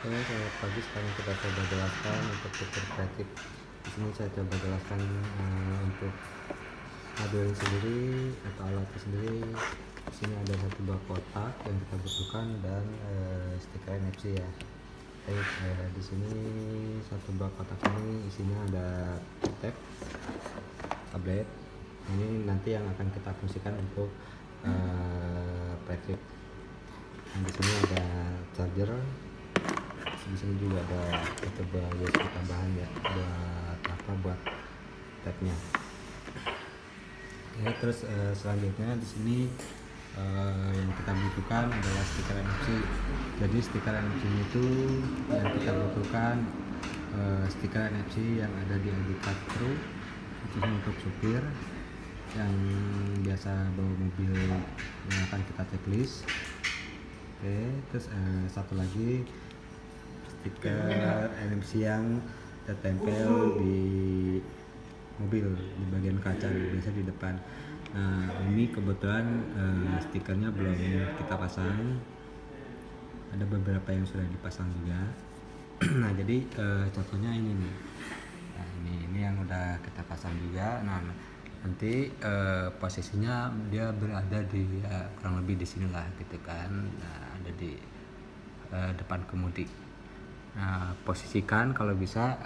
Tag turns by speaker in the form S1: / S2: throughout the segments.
S1: Oke, selamat pagi. Sekarang kita coba jelaskan untuk fitur kreatif. Di sini saya coba jelaskan untuk hardware sendiri atau alatnya sendiri. Di sini ada satu buah kotak yang kita butuhkan dan stiker NFC ya. Baik, di sini satu buah kotak ini isinya ada tablet. Ini nanti yang akan kita fungsikan untuk baterai. Di sini ada charger. Di sini juga ada coba USB tambahan ya, buat tabnya. Ya, terus selanjutnya di sini yang kita butuhkan adalah stiker NFC. Jadi stiker NFC itu yang kita butuhkan stiker NFC yang ada di ID card Pro, khususnya untuk supir yang biasa bawa mobil yang akan kita checklist. Oke, terus satu lagi stiker NFC yang tertempel di mobil di bagian kaca, biasa di depan. Nah, ini kebetulan stikernya belum kita pasang. Ada beberapa yang sudah dipasang juga. Nah, jadi contohnya ini nih. Nah, ini yang udah kita pasang juga. Nah, nanti posisinya dia berada di kurang lebih di sinilah gitu kan. Nah, ada di depan kemudi. Nah, posisikan kalau bisa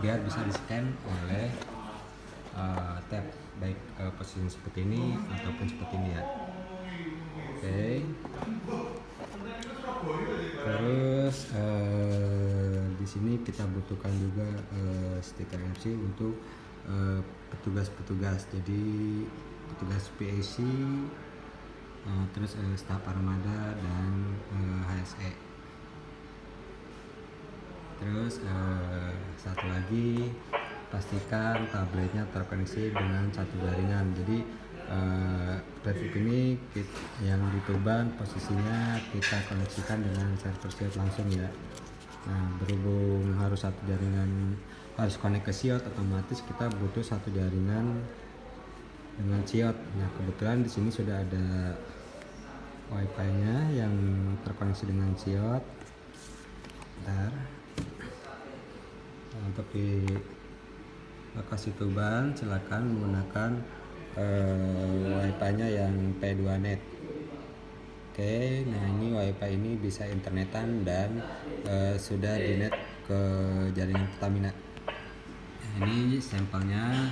S1: biar bisa di-scan oleh tab, baik posisi seperti ini ataupun seperti ini ya. Oke. Terus di sini kita butuhkan juga stiker NFC untuk petugas-petugas. Jadi petugas PAC, terus staf armada dan HSE. Terus satu lagi, pastikan tabletnya terkoneksi dengan satu jaringan. Jadi baterai ini yang dituban posisinya kita koneksikan dengan server SIOT langsung ya. Nah, berhubung harus satu jaringan, harus connect ke SIOT, otomatis kita butuh satu jaringan dengan SIOT. Nah, kebetulan di sini sudah ada WiFi-nya yang terkoneksi dengan SIOT. Bentar. Untuk di lokasi Tuban silakan menggunakan WiFi-nya yang P2net. Oke, nah ini WiFi ini bisa internetan dan sudah di-net ke jaringan Pertamina. Nah, ini sampelnya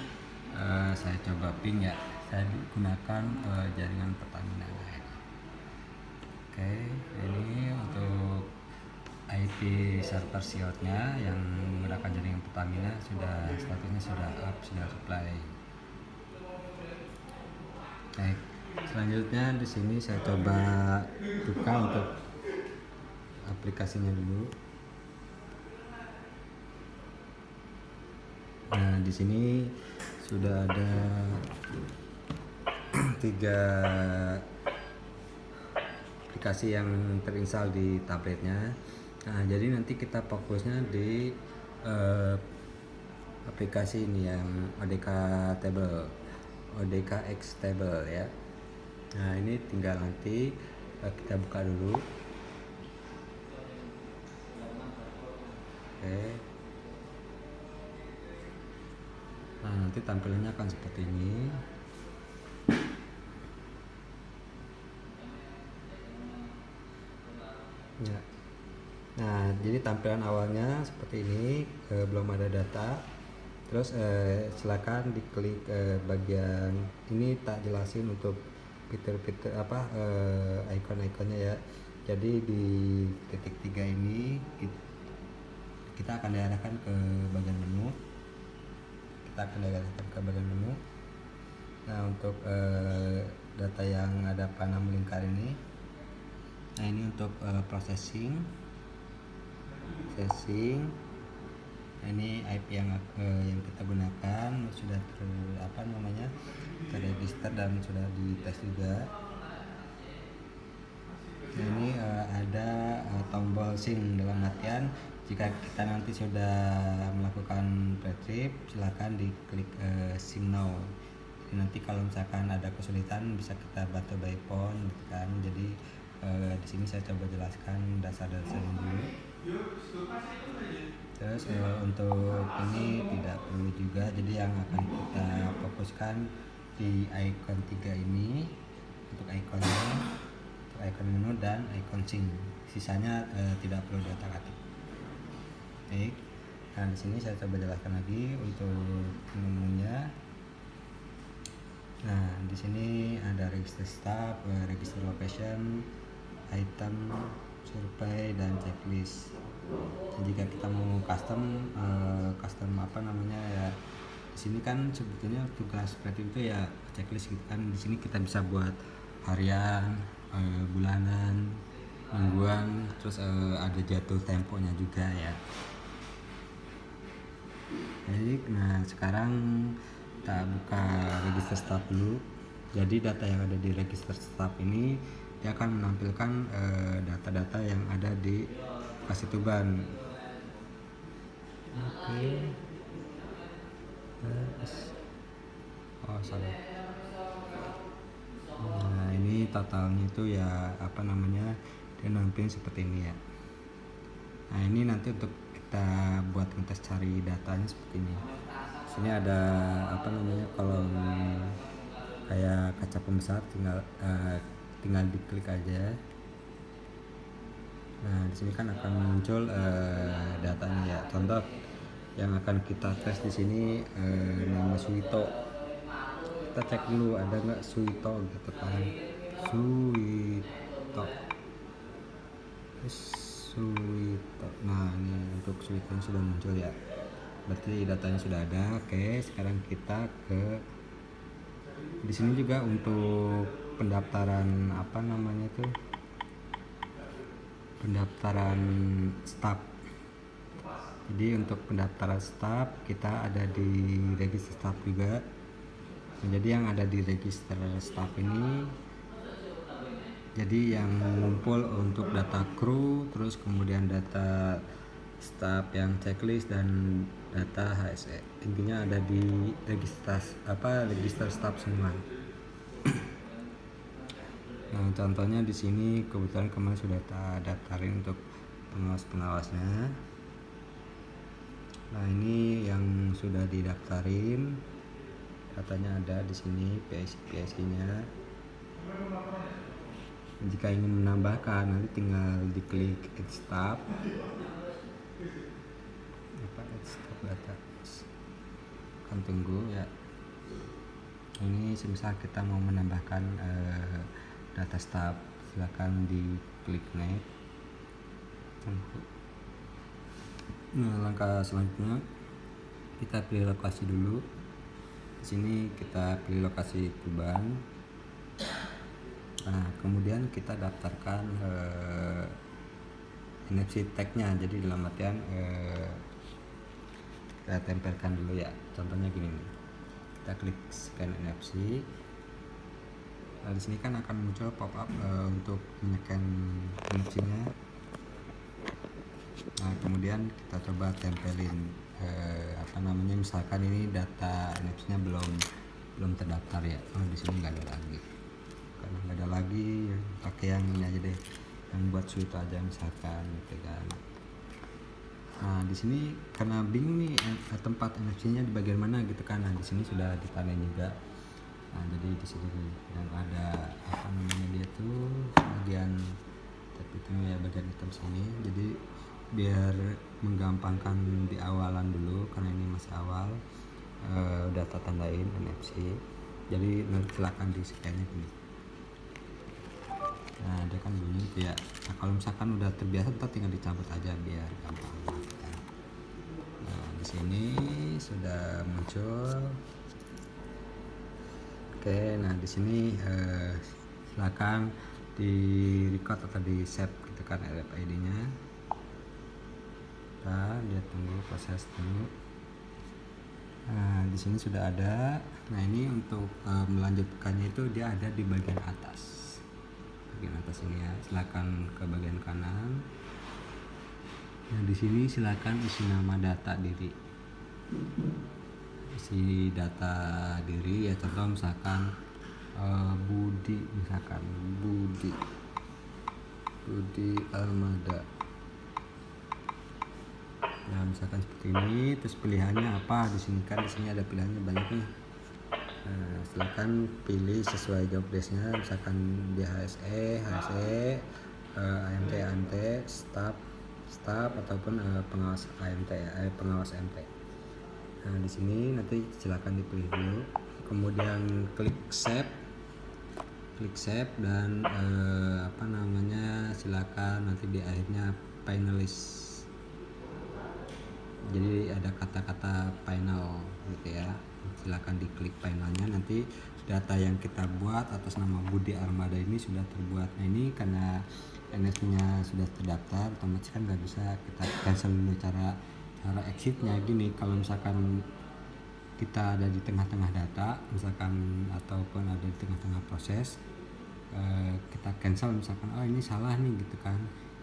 S1: saya coba ping ya. Saya gunakan jaringan Pertamina. Oke, ini untuk IP server SIOT-nya yang menggunakan jaringan Pertamina sudah statusnya sudah up, sudah supply. Baik, selanjutnya di sini saya coba buka untuk aplikasinya dulu. Nah, di sini sudah ada 3 aplikasi yang terinstall di tabletnya. Nah, jadi nanti kita fokusnya di aplikasi ini yang ODKX Table ya. Nah, ini tinggal nanti kita buka dulu. Oke. Nah, nanti tampilannya akan seperti ini. Ya. Nah, jadi tampilan awalnya seperti ini, belum ada data. Terus silakan diklik bagian ini, tak jelasin untuk fitur-fitur icon-iconnya ya. Jadi di titik 3 ini kita akan diarahkan ke bagian menu. Nah, untuk data yang ada panah melingkar ini. Nah, ini untuk processing. Nah, ini IP yang kita gunakan sudah terregister dan sudah dites juga. Nah, ini ada tombol SYNC, dalam artian jika kita nanti sudah melakukan retrieve, silakan diklik SYNC now. Jadi nanti kalau misalkan ada kesulitan bisa kita bantu by phone gitu kan. Jadi di sini saya coba jelaskan dasar-dasarnya dulu. Terus untuk ini tidak perlu juga, jadi yang akan kita fokuskan di icon 3 ini untuk ikonnya, untuk icon menu dan icon sync. Sisanya tidak perlu diotak-atik. Oke. Nah, di sini saya coba jelaskan lagi untuk menunya. Nah, di sini ada register staff, register location, item, survei, dan checklist. Jika kita mau custom apa namanya ya, di sini kan sebetulnya tugas seperti itu ya checklist gitu kan. Di sini kita bisa buat harian, bulanan, mingguan, terus ada jatuh temponya juga ya. Baik, nah sekarang kita buka register staff dulu. Jadi data yang ada di register staff ini dia akan menampilkan data-data yang ada di Kasituban. Oke. Oh salah. Nah ini totalnya itu ya apa namanya, dia nampilin seperti ini ya. Nah ini nanti untuk kita buat ngetes cari datanya seperti ini. Sini ada apa namanya, kolom kayak kaca pembesar, tinggal diklik aja. Nah di sini kan akan muncul datanya ya. Contoh yang akan kita tes di sini nama Suito. Kita cek dulu ada nggak Suito gitu kan. Suito. Suito. Nah ini untuk Suito sudah muncul ya. Berarti datanya sudah ada. Oke, sekarang kita ke di sini juga untuk pendaftaran apa namanya tuh, pendaftaran staff. Jadi untuk pendaftaran staff kita ada di register staff juga. Jadi yang ada di register staff ini jadi yang ngumpul untuk data kru, terus kemudian data staff yang checklist dan data HSE. Intinya ada di register staff semua. Nah, contohnya di sini kebetulan kemarin sudah daftarin untuk pengawas-pengawasnya. Nah, ini yang sudah didaftarin. Datanya ada di sini, PSI-nya. Jika ingin menambahkan nanti tinggal diklik add staff. Add staff data. Akan tunggu ya. Ini semisal kita mau menambahkan data staff, silakan diklik next. Nah, langkah selanjutnya kita pilih lokasi dulu. Di sini kita pilih lokasi Tuban. Nah, kemudian kita daftarkan NFC tag-nya. Jadi dalam artian kita tempelkan dulu ya. Contohnya gini nih. Kita klik scan NFC. Nah, di sini kan akan muncul pop-up untuk menycan NFC-nya. Nah, kemudian kita coba tempelin misalkan ini data NFC-nya belum terdaftar ya. Oh, di sini nggak ada lagi. Karena nggak ada lagi, pakai yang ini aja deh, yang buat Suito aja misalkan gitu kan. Nah di sini karena bingung nih tempat NFC-nya di bagian mana gitu kan. Nah di sini sudah ditandai juga. Nah jadi di sini yang ada apa namanya dia tuh bagian bagian hitam sini. Jadi biar menggampangkan di awalan dulu karena ini masih awal, udah tandain NFC. Jadi nanti silakan di scan-nya gini. Nah dia kan bunyi itu ya. Nah kalau misalkan udah terbiasa kita tinggal dicabut aja biar gampang. Nah di sini sudah muncul. Oke, nah di sini silakan di record atau di save gitu kan RFID-nya. Nah dia tunggu proses dulu. Nah di sini sudah ada. Nah ini untuk melanjutkannya itu dia ada di bagian atas. Bagian atas ini ya, silakan ke bagian kanan. Nah di sini silakan isi nama data diri, isi data diri ya. Contoh misalkan Budi, misalkan Budi Almada. Nah misalkan seperti ini, terus pilihannya apa di sini, kan di sini ada pilihannya banyak nih. Silakan pilih sesuai job desk-nya, misalkan di HSE, AMT, staff ataupun pengawas pengawas MT. Nah, di sini nanti silakan dipilih dulu, kemudian klik save dan silakan nanti di akhirnya finalist. Jadi ada kata-kata final gitu ya, silakan diklik finalnya. Nanti data yang kita buat atas nama Budi Armada ini sudah terbuat. Nah, ini karena NS-nya sudah terdaftar, otomatis kan nggak bisa kita cancel dulu. Cara exitnya gini, kalau misalkan kita ada di tengah-tengah data misalkan ataupun ada di tengah-tengah proses, kita cancel misalkan ini salah nih gitu kan,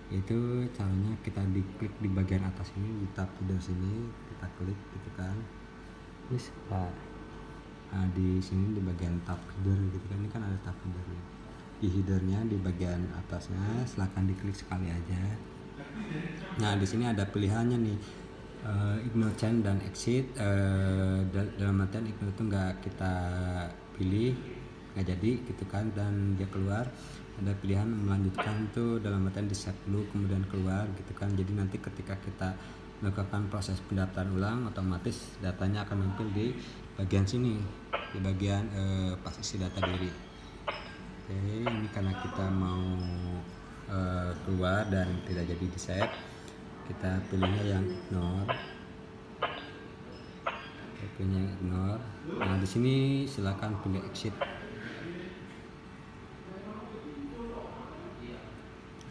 S1: itu caranya kita diklik di bagian atas ini, di tab header sini kita klik gitu kan, nah di sini di bagian tab header gitu kan, ini kan ada tab header nih, di headernya di bagian atasnya silakan diklik sekali aja. Nah, di sini ada pilihannya nih, ignore change dan exit. Dalam artian ignore itu nggak kita pilih, nggak jadi gitu kan, dan dia keluar. Ada pilihan melanjutkan tuh, dalam artian di save dulu kemudian keluar gitu kan. Jadi nanti ketika kita melakukan proses pendaftaran ulang, otomatis datanya akan muncul di bagian sini, di bagian pas isi data diri. Oke, ini karena kita mau keluar dan tidak jadi di save, kita pilihnya yang ignore. Nah, di sini silakan pilih exit.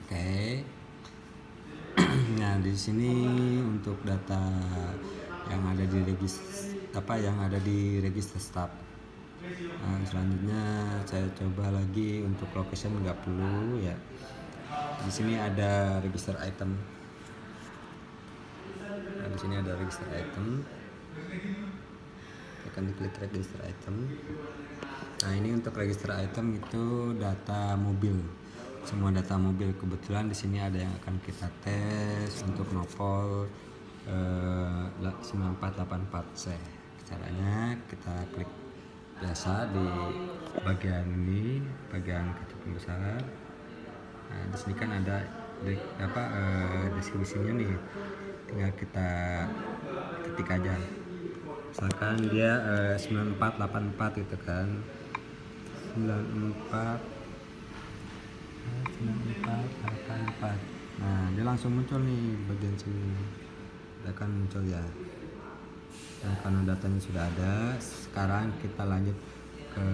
S1: Oke. Nah, di sini untuk data yang ada di register staff. Nah, selanjutnya saya coba lagi untuk location, nggak perlu ya. Di sini ada register item. Nah, di sini ada register item. Akan diklik register item. Nah, ini untuk register item itu data mobil. Semua data mobil, kebetulan di sini ada yang akan kita tes untuk nopol 9484C. Caranya kita klik biasa di bagian ini, bagian kartu pembesaran. Nah, di sini kan ada deskripsinya nih, tinggal kita ketik aja. Misalkan dia 9484 gitu kan, 9484. Nah, dia langsung muncul nih bagian sini, dia akan muncul ya. Nah, karena datanya sudah ada, sekarang kita lanjut ke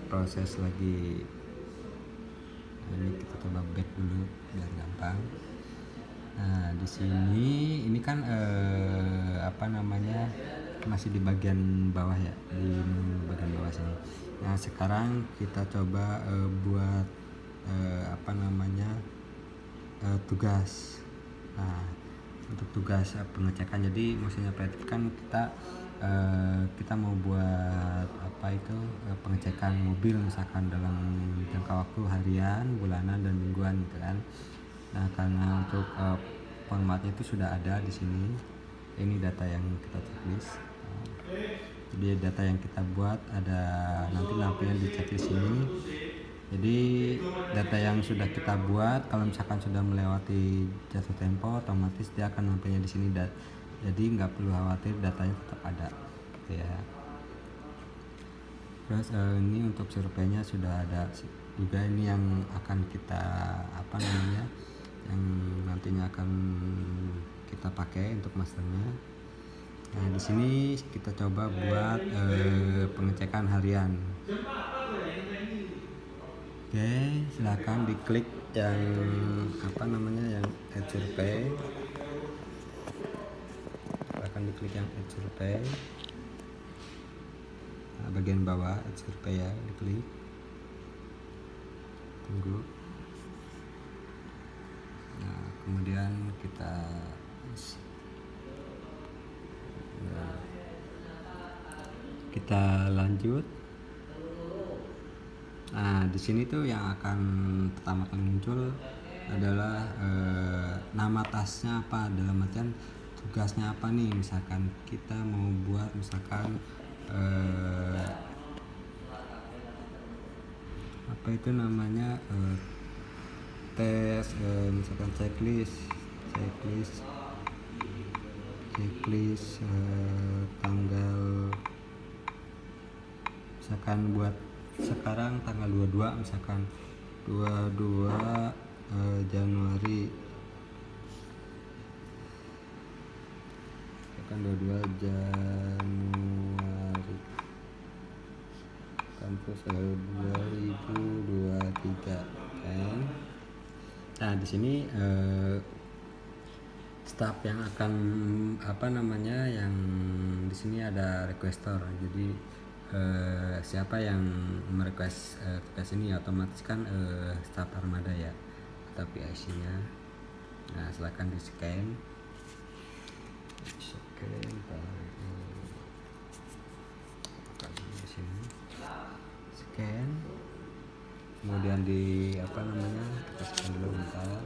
S1: proses lagi. Nah, ini kita coba back dulu biar gampang. Nah, di sini ini kan masih di bagian bawah ya, di bagian bawah sini. Nah, sekarang kita coba buat tugas. Nah, untuk tugas pengecekan, jadi maksudnya kan kita mau buat pengecekan mobil misalkan dalam jangka waktu harian, bulanan dan mingguan gitu kan. Nah, karena untuk formatnya itu sudah ada di sini. Ini data yang kita checklist. Jadi data yang kita buat ada nanti nampilnya di checklist ini. Jadi data yang sudah kita buat, kalau misalkan sudah melewati jatuh tempo, otomatis dia akan nampilnya di sini. Jadi nggak perlu khawatir, datanya tetap ada gitu ya. Terus ini untuk surveinya sudah ada juga, ini yang akan kita yang nantinya akan kita pakai untuk masternya. Nah, di sini kita coba buat pengecekan harian. Oke, silakan diklik yang yang add survey. Silakan diklik yang add survey. Nah, bagian bawah add survey ya, diklik. Tunggu. Nah, kemudian kita lanjut. Nah, di sini tuh yang akan pertama kali muncul adalah nama tasnya apa, dalam artian tugasnya apa nih, misalkan kita mau buat misalkan apa itu namanya, tes, misalkan checklist tanggal, misalkan buat sekarang tanggal 22, misalkan 22 Januari, misalkan 22 Januari kampus 2023 kan. Nah di sini staff yang akan yang di sini ada requester. Jadi siapa yang merequest tugas ini otomatis kan staff Armada ya atau PIC-nya. Nah silakan di scan di sini, scan, kemudian kita scan dulu bentar.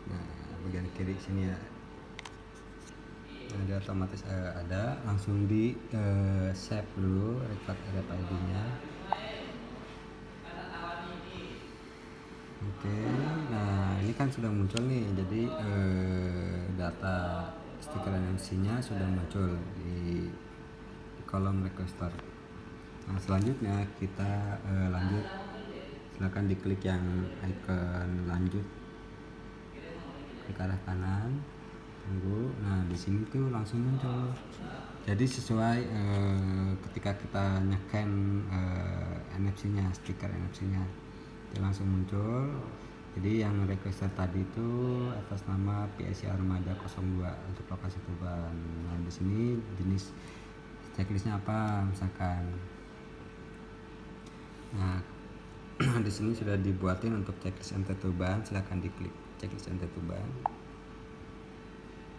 S1: Nah bagian kiri sini ya, dia otomatis ada, langsung di save dulu, record RFID nya. Oke, nah ini kan sudah muncul nih, jadi data stiker NFC nya sudah muncul di kolom requester. Nah selanjutnya kita lanjut, silakan diklik yang icon lanjut, klik arah kanan, tunggu. Nah di sini tuh langsung muncul. Jadi sesuai ketika kita nyekan NFC-nya, stiker NFC-nya itu langsung muncul. Jadi yang requester tadi itu atas nama PIC Armada 02 untuk lokasi Tuban. Nah di sini jenis checklistnya apa misalkan. Nah di sini sudah dibuatin untuk checklist NT Tuban, silakan diklik checklist NT Tuban.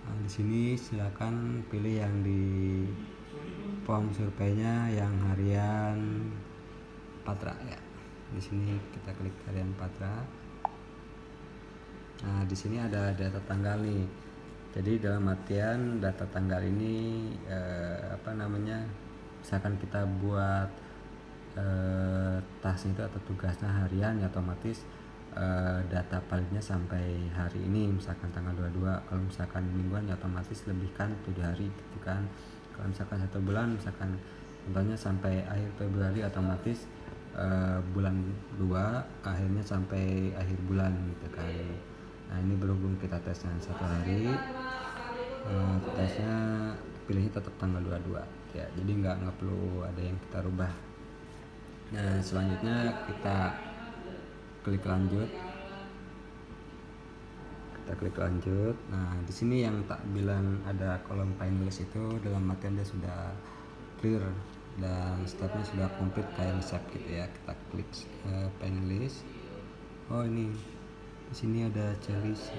S1: Nah, di sini silakan pilih yang di form surveinya yang harian Patra ya. Di sini kita klik harian Patra. Nah, di sini ada data tanggal nih. Jadi dalam artian data tanggal ini misalkan kita buat tas itu atau tugasnya harian ya, otomatis data validnya sampai hari ini, misalkan tanggal 22. Kalau misalkan mingguan ya otomatis lebihkan 7 hari gitu kan. Kalau misalkan 1 bulan, misalkan contohnya sampai akhir Februari, otomatis bulan 2 akhirnya sampai akhir bulan gitu kan. Nah ini berhubung kita tesnya 1 hari, tesnya pilihnya tetap tanggal 22 ya, jadi nggak perlu ada yang kita rubah. Nah selanjutnya kita klik lanjut, Nah di sini yang tak bilang ada kolom finalist itu dalam artian dia sudah clear dan stepnya sudah komplit kayak resep gitu ya. Kita klik finalist. Oh ini di sini ada checklist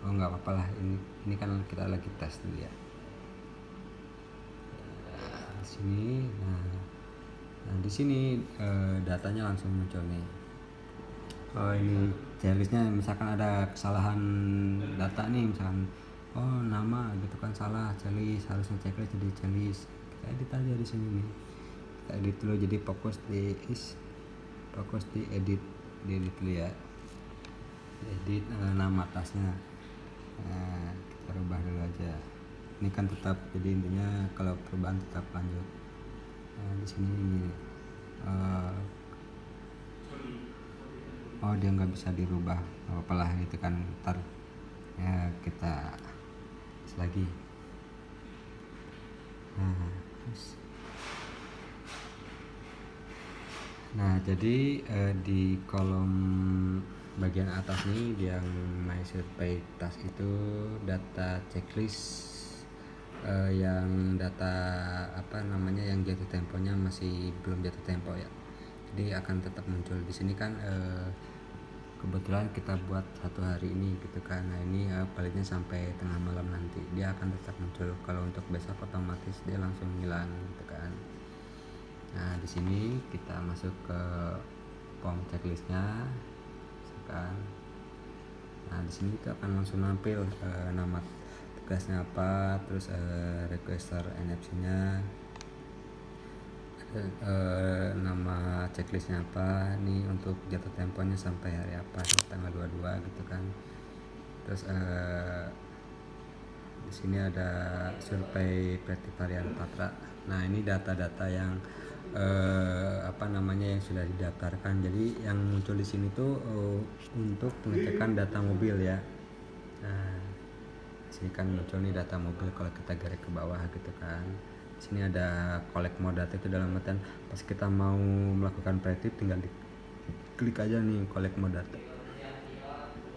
S1: oh nggak apa-apa lah, ini kan kita lagi tes dulu ya. Nah, di sini di sini datanya langsung muncul nih. Oh ini checklistnya, misalkan ada kesalahan data nih, misalkan nama gitu kan salah, checklist harusnya checklist jadi checklist. Kita edit aja di sini nih, kita edit dulu, jadi fokus di edit dulu ya, edit nama tasnya. Nah, kita rubah dulu aja, ini kan tetap, jadi intinya kalau perubahan tetap lanjut. Nah di sini ini dia nggak bisa dirubah, apalah gitu kan, ntar ya kita lagi. Nah jadi di kolom bagian atas nih yang My Survey Task itu data checklist yang data yang jatuh temponya masih belum jatuh tempo ya, jadi akan tetap muncul di sini kan. Kebetulan kita buat 1 hari ini gitu kan. Nah ini validnya sampai tengah malam, nanti dia akan tetap muncul. Kalau untuk besok otomatis dia langsung hilang gitu kan. Nah di sini kita masuk ke form checklistnya misalkan. Nah di sini itu akan langsung nampil nama tugasnya apa, terus requester NFC-nya, nama checklistnya apa, nih untuk jatuh temponya sampai hari apa, tanggal 22 gitu kan. Terus di sini ada survei kreatif harian Patra. Nah ini data-data yang yang sudah didaftarkan. Jadi yang muncul di sini tuh untuk pengecekan data mobil ya. Nah di sini kan muncul nih data mobil kalau kita garis ke bawah gitu kan. Di sini ada collect more data, itu dalam artian pas kita mau melakukan prediktif tinggal klik aja nih collect more data.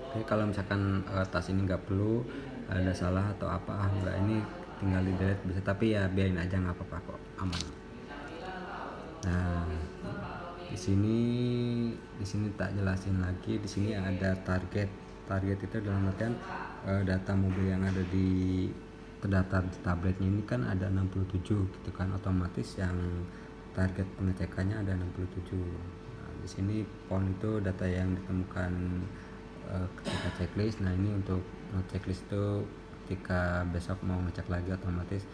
S1: Oke, kalau misalkan tas ini nggak perlu, ada salah atau apa nggak, ini tinggal di delete bisa, tapi ya biarin aja nggak apa-apa kok, aman. Nah di sini tak jelasin lagi. Di sini ada target itu dalam artian data mobil yang ada di terdaftar di tabletnya ini kan ada 67 gitu kan, otomatis yang target pengecekannya ada 67. Nah, di sini PON itu data yang ditemukan ketika checklist. Nah ini untuk checklist itu ketika besok mau ngecek lagi otomatis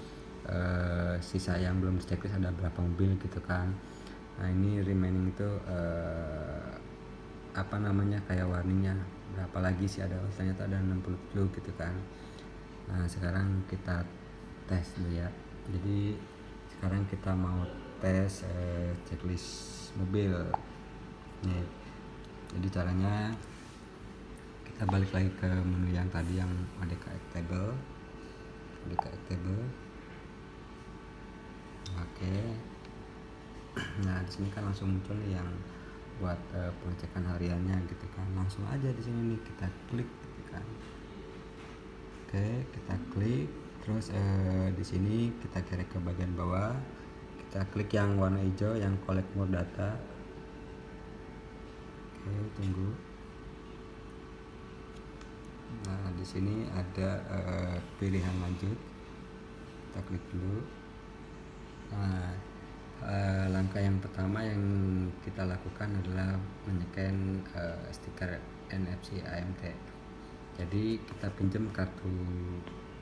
S1: sisa yang belum di checklist ada berapa mobil gitu kan. Nah ini remaining itu kayak warningnya berapa lagi sih, ada ternyata ada 67 gitu kan. Nah sekarang kita tes dulu ya. Jadi sekarang kita mau tes checklist mobil nih. Jadi caranya kita balik lagi ke menu yang tadi yang ADK table. Oke. Nah di sini kan langsung muncul nih yang buat pengecekan hariannya gitu kan. Langsung aja di sini nih kita klik gitu kan. Oke, kita klik, terus di sini kita kerek ke bagian bawah. Kita klik yang warna hijau yang collect more data. Oke, tunggu. Nah, di sini ada pilihan lanjut. Kita klik dulu. Nah, langkah yang pertama yang kita lakukan adalah menyeken stiker NFC AMT. Jadi kita pinjam kartu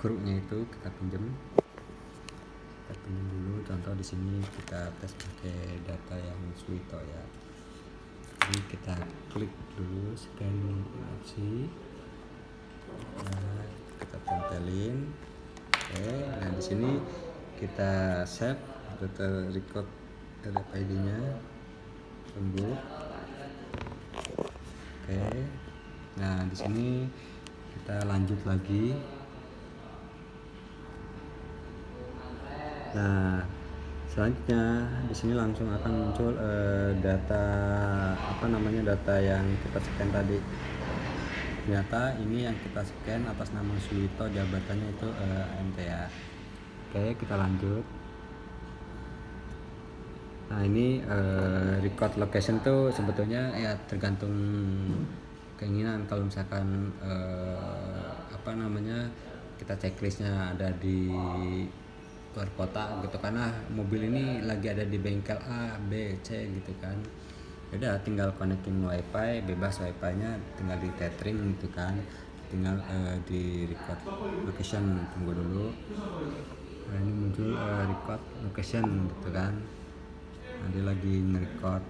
S1: kruknya itu, kita pinjam dulu. Contoh di sini kita tes pakai data yang Suito ya. Jadi kita klik dulu scan NFC. Nah, kita tempelin. Oke, nah di sini kita save atau record RFID-nya. Tunggu. Oke. Nah, di sini kita lanjut lagi. Nah, selanjutnya di sini langsung akan muncul data data yang kita scan tadi. Ternyata ini yang kita scan atas nama Suito, jabatannya itu AMT ya. Oke, kita lanjut. Nah ini record location tuh sebetulnya ya tergantung keinginan. Kalau misalkan kita checklistnya ada di luar kota gitu, karena mobil ini lagi ada di bengkel A, B, C gitu kan. Udah tinggal connecting wifi, bebas wifi-nya, tinggal di tethering gitu kan, tinggal di record location. Tunggu dulu. Nah ini muncul record location gitu kan. Nah, dia lagi nge-record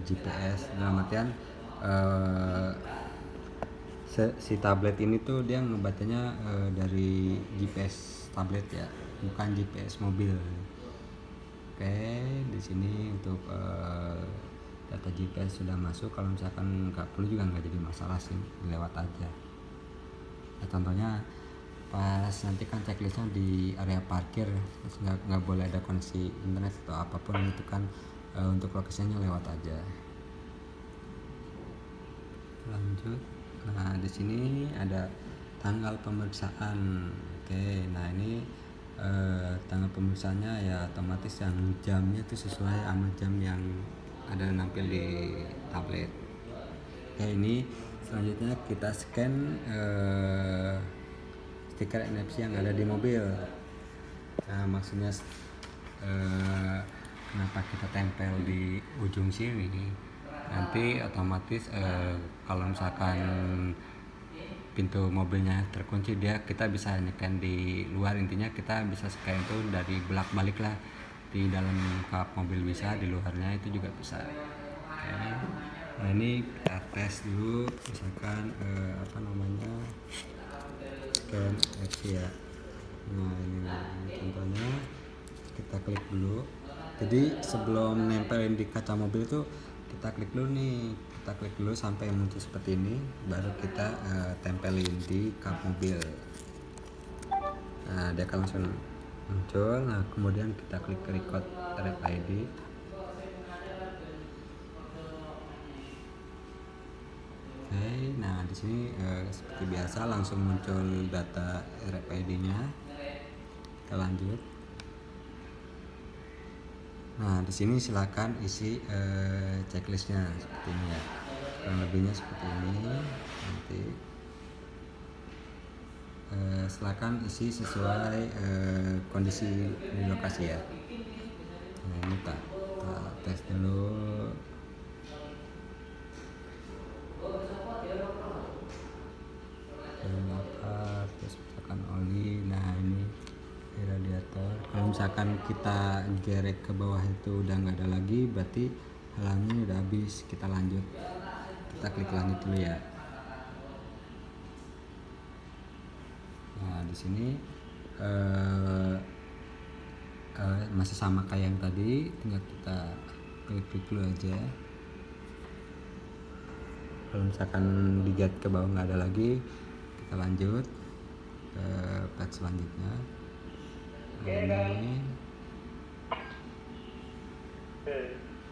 S1: GPS, dalam artian si tablet ini tuh dia ngebacanya dari GPS tablet ya, bukan GPS mobil. Oke, di sini untuk data GPS sudah masuk. Kalau misalkan nggak perlu juga nggak jadi masalah sih, lewat aja. Nah, contohnya pas nanti kan checklistnya di area parkir, terus nggak boleh ada koneksi internet atau apapun itu kan, untuk lokasinya lewat aja. Lanjut. Nah di sini ada tanggal pemeriksaan. Oke, nah ini tanggal pemeriksaannya ya otomatis yang jamnya itu sesuai sama jam yang ada nampil di tablet. Oke, ini selanjutnya kita scan stiker NFC yang ada di mobil. Nah maksudnya kenapa kita tempel di ujung sini, nanti otomatis kalau misalkan pintu mobilnya terkunci, kita bisa nyekan di luar. Intinya kita bisa scan itu dari belak balik lah, di dalam kap mobil bisa, di luarnya itu juga bisa. Oke. Nah ini kita tes dulu, misalkan scan FC ya. Nah ini contohnya, kita klik dulu. Jadi sebelum nempelin di kaca mobil itu kita klik dulu nih, kita klik dulu sampai muncul seperti ini, baru kita tempelin di kap mobil. Nah dia akan langsung muncul. Nah kemudian kita klik record RFID. Oke, nah di sini seperti biasa langsung muncul data RFID-nya. Kita lanjut. Nah di sini silakan isi checklistnya seperti ini ya, kurang lebihnya seperti ini. Nanti silakan isi sesuai kondisi di lokasi ya. Nah ini kita tes dulu. Terus misalkan oli. Nah ini radiator. Kalau misalkan kita gerek ke bawah itu udah nggak ada lagi, berarti halangnya udah habis. Kita lanjut, kita klik lanjut dulu ya. Nah di sini masih sama kayak yang tadi, tinggal kita klik dulu aja. Kalau misalkan diget ke bawah nggak ada lagi, kita lanjut ke page selanjutnya. Ini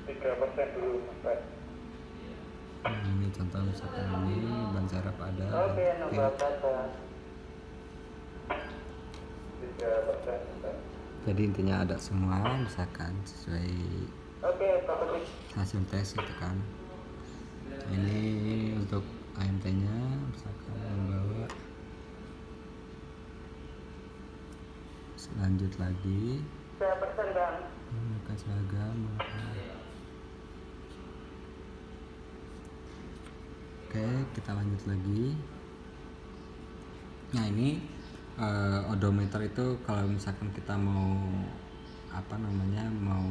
S2: 3% dulu Mas.
S1: Ini contoh misalkan ini ban serep ada.
S2: Oke, nomor berapa? 3%.
S1: Jadi intinya ada semua, misalkan sesuai hasil tes gitu kan. Ini untuk AMT-nya, misalkan membawa. Lanjut lagi.
S2: 3% Bang.
S1: Menggunakan seragam. Oke, kita lanjut lagi. Nah ini odometer itu kalau misalkan kita mau mau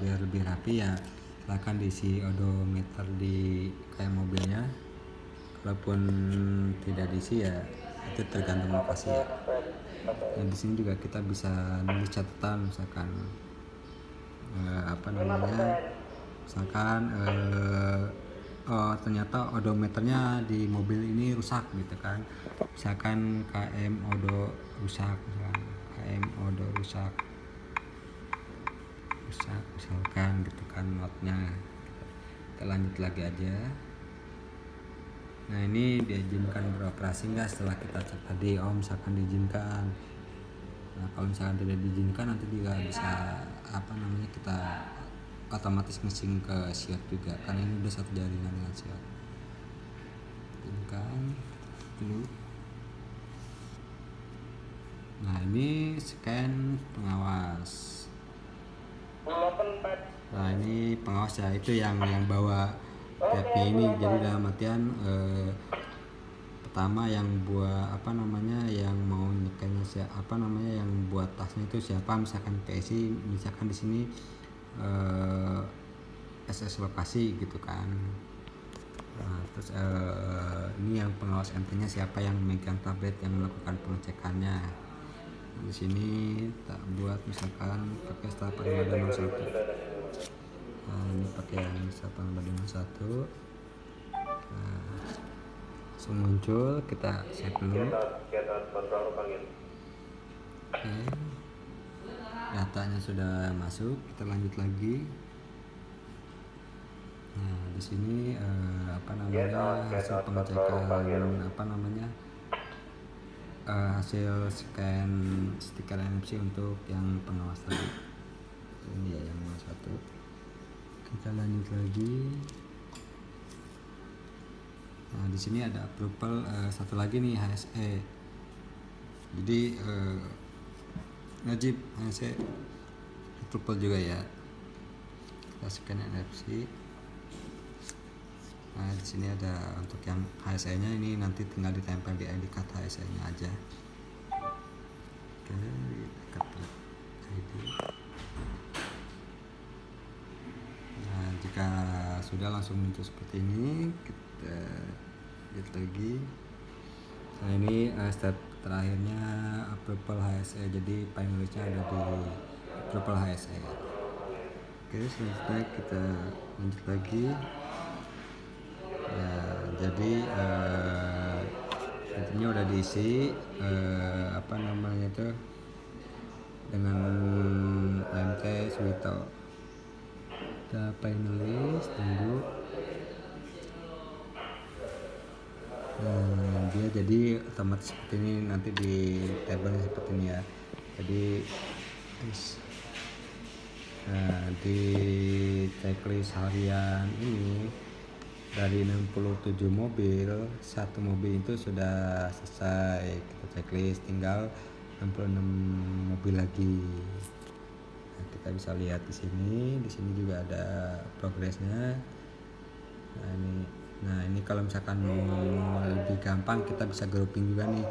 S1: biar lebih rapi ya, silakan diisi odometer di kayak mobilnya. Kalaupun tidak diisi ya itu tergantung lokasi ya. Nah di sini juga kita bisa nulis catatan, misalkan misalkan ternyata odometernya di mobil ini rusak gitu kan, misalkan KM odo rusak, misalkan gitu kan notnya. Kita lanjut lagi aja. Nah ini diizinkan beroperasi enggak setelah kita cek tadi. Misalkan diizinkan. Nah kalau misalkan tidak diizinkan, nanti juga bisa kita otomatis nge-sync ke Siot juga, karena ini udah satu jaringan dengan Siot. Izinkan dulu. Nah ini scan pengawas. Nah ini pengawas ya, itu yang bawa tabnya ini. Jadi dalam artian pertama yang buat yang mau nyekannya yang buat tasnya itu siapa, misalkan PSI, misalkan di sini SS lokasi gitu kan. Nah, terus ini yang pengawas MT-nya siapa, yang megang tablet yang melakukan pengecekannya. Nah, di sini tak buat misalkan pakai staf pada 01. Nah, ini pakai yang staf pada 01. Nah, langsung muncul, kita save dulu. Oke. Datanya sudah masuk, kita lanjut lagi. Nah, di sini hasil pengecekan hasil scan stiker NFC untuk yang pengawas tadi. Ini ya yang nomor 1. Kita lanjut lagi. Nah, di sini ada approval satu lagi nih, HSE. Jadi wajib HSE approval juga ya. Kita scan NFC. Nah, di sini ada untuk yang HSE-nya, ini nanti tinggal ditempel di ID card HSE-nya aja. Oke, kita klik ID. Nah, jika sudah langsung muncul seperti ini, kita lihat lagi. Nah, ini step terakhirnya approval HSE, jadi penulisnya ada di approval HSE. Oke, selanjutnya kita lanjut lagi. Ya, jadi intinya udah diisi apa namanya itu dengan AMT Suwito. Kita penulis, tunggu. Dia jadi otomatis seperti ini, nanti di tabelnya seperti ini ya. Jadi di checklist harian ini dari 67 mobil, satu mobil itu sudah selesai kita checklist, tinggal 66 mobil lagi. Nah, kita bisa lihat di sini juga ada progresnya. Nah ini kalau misalkan mau lebih gampang, kita bisa grouping juga nih.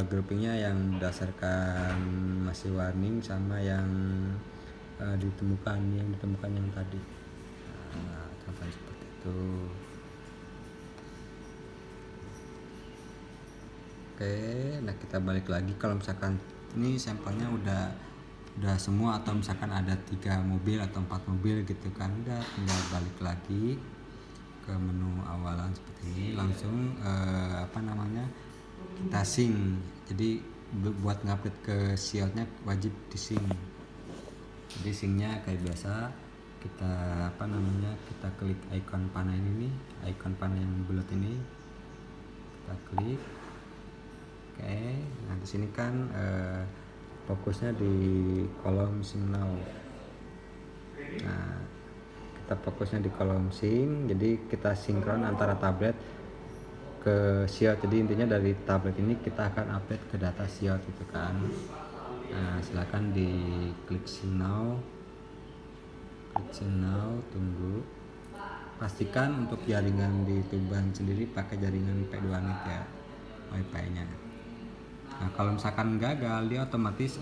S1: Groupingnya yang berdasarkan masih warning sama yang ditemukan yang tadi. Nah, contohnya seperti itu. Oke, nah kita balik lagi. Kalau misalkan ini sampelnya udah semua, atau misalkan ada 3 mobil atau 4 mobil gitu kan, udah tinggal balik lagi ke menu awalan seperti ini, langsung kita sync. Jadi buat ngupdate ke SIOT-nya wajib di sync. Jadi syncnya kayak biasa, kita kita klik icon panah ini, icon panah yang bulat ini, kita klik. Oke, nah di sini kan fokusnya di kolom sync now. Nah, kita fokusnya di kolom sync, jadi kita sinkron antara tablet ke SIOT. Jadi intinya dari tablet ini kita akan update ke data SIOT gitu kan. Nah, silakan di klik sync now, tunggu. Pastikan untuk jaringan di Tuban sendiri pakai jaringan P2net ya, wifi-nya. Nah, kalau misalkan gagal, dia otomatis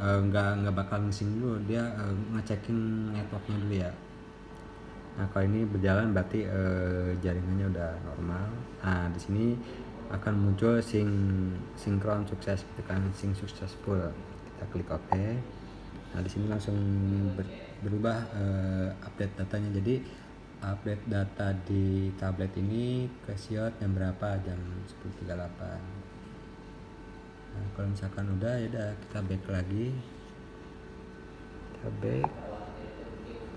S1: nggak bakal nge-sync dulu, dia ngecekin networknya dulu ya. Nah, kalau ini berjalan berarti jaringannya udah normal. Nah, di sini akan muncul sinkron sukses gitu kan, sync successful. Kita klik OK. Nah, di sini langsung berubah update datanya. Jadi update data di tablet ini ke SIOT jam berapa? Jam 10.38. Nah, kalau misalkan udah, ya udah kita back lagi. Kita back.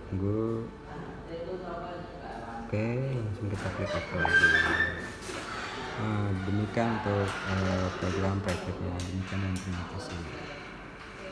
S1: Tunggu. Oke, langsung kita klik OK lagi. Demikian untuk program prakteknya. Demikian dan terima kasih.